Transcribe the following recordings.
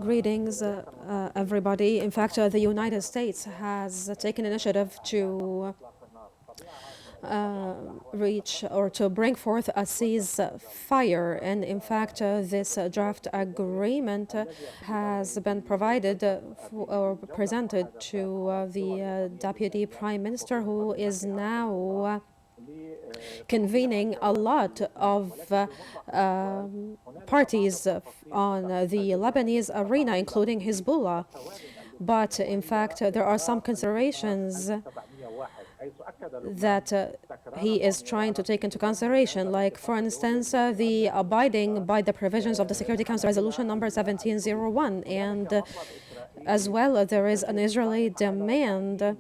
Greetings, everybody. In fact, the United States has taken initiative to reach or to bring forth a ceasefire. And in fact, this draft agreement has been provided or presented to the Deputy Prime Minister, who is now convening a lot of parties on the Lebanese arena, including Hezbollah. But in fact, there are some considerations that he is trying to take into consideration, like, for instance, the abiding by the provisions of the Security Council Resolution number 1701. And as well, there is an Israeli demand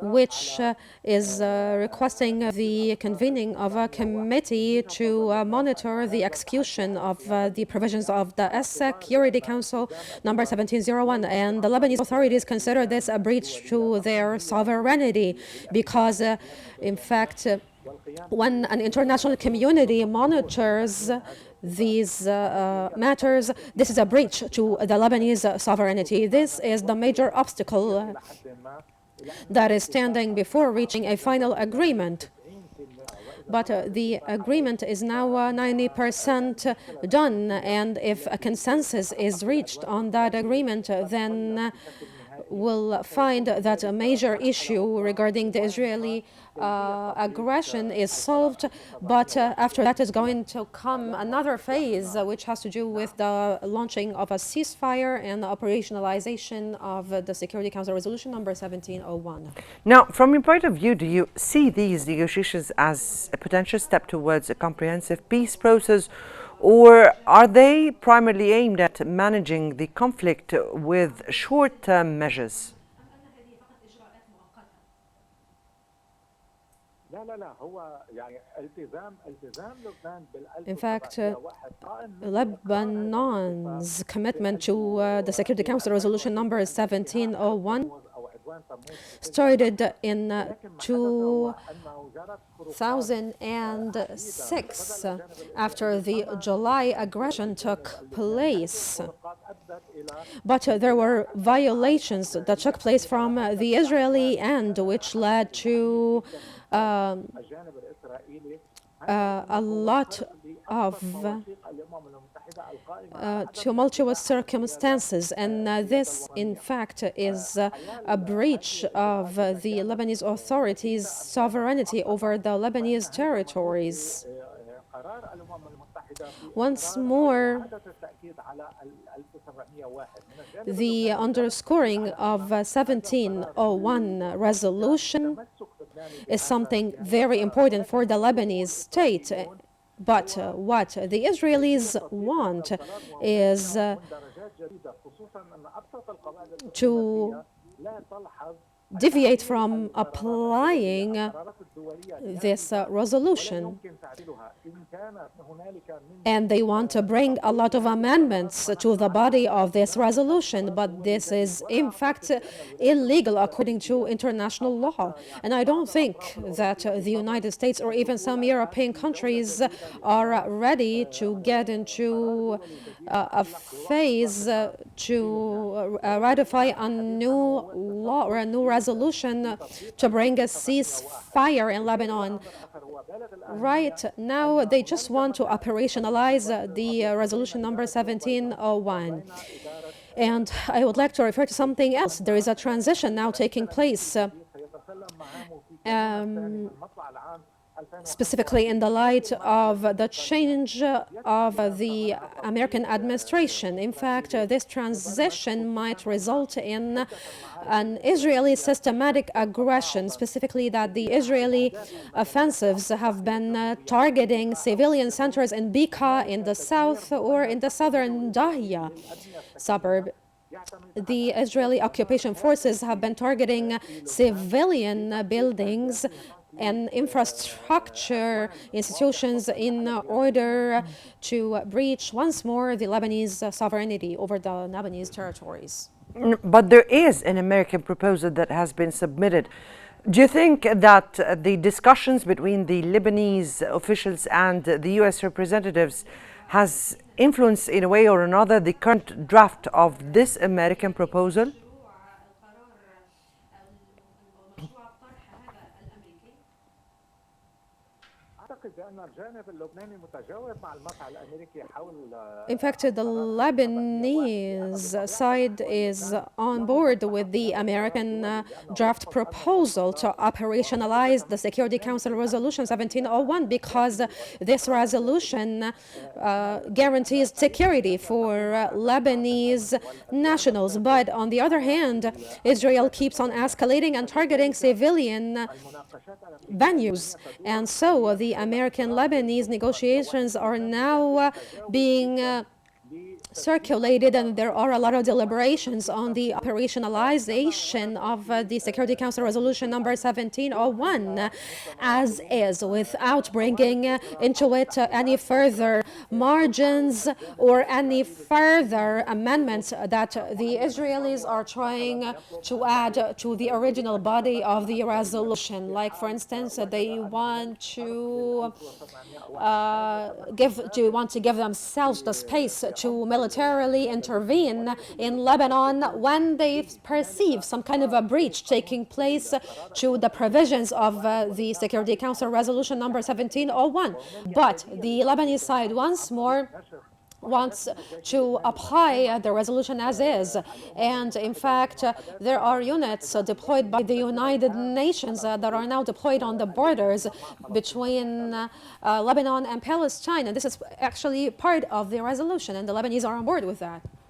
which is requesting the convening of a committee to monitor the execution of the provisions of the Security Council number 1701. And the Lebanese authorities consider this a breach to their sovereignty because, in fact, when an international community monitors these matters, this is a breach to the Lebanese sovereignty. This is the major obstacle that is standing before reaching a final agreement. But the agreement is now 90% done, and if a consensus is reached on that agreement, then we'll find that a major issue regarding the Israeli aggression is solved. But after that is going to come another phase, which has to do with the launching of a ceasefire and the operationalization of the Security Council Resolution number 1701. Now, from your point of view, do you see these negotiations as a potential step towards a comprehensive peace process, or are they primarily aimed at managing the conflict with short-term measures? In fact, Lebanon's commitment to the Security Council Resolution number 1701 started in 2006 after the July aggression took place. But there were violations that took place from the Israeli end, which led to a lot of tumultuous circumstances, and this in fact is a breach of the Lebanese authorities' sovereignty over the Lebanese territories. Once more, the underscoring of 1701 resolution is something very important for the Lebanese state. But what the Israelis want is to deviate from applying this resolution. And they want to bring a lot of amendments to the body of this resolution, but this is in fact illegal according to international law. And I don't think that the United States or even some European countries are ready to get into a phase to ratify a new law or a new resolution to bring a ceasefire in Lebanon. Right now, they just want to operationalize the resolution number 1701. And I would like to refer to something else. There is a transition now taking place, specifically in the light of the change of the American administration. In fact, this transition might result in an Israeli systematic aggression, specifically that the Israeli offensives have been targeting civilian centers in Bekaa in the south or in the southern Dahya suburb. The Israeli occupation forces have been targeting civilian buildings and infrastructure institutions in order to breach once more the Lebanese sovereignty over the Lebanese territories. But there is an American proposal that has been submitted. Do you think that the discussions between the Lebanese officials and the U.S. representatives has influence in a way or another the current draft of this American proposal? In fact, the Lebanese side is on board with the American draft proposal to operationalize the Security Council Resolution 1701 because this resolution guarantees security for Lebanese nationals. But on the other hand, Israel keeps on escalating and targeting civilian venues. And so the American-Lebanese negotiations are now being circulated, and there are a lot of deliberations on the operationalization of the Security Council Resolution number 1701 as is, without bringing into it any further margins or any further amendments that the Israelis are trying to add to the original body of the resolution. Like, for instance, they want to give themselves the space to militarily intervene in Lebanon when they perceive some kind of a breach taking place to the provisions of the Security Council Resolution number 1701. But the Lebanese side once more wants to apply the resolution as is. And in fact, there are units deployed by the United Nations that are now deployed on the borders between Lebanon and Palestine. And this is actually part of the resolution, and the Lebanese are on board with that.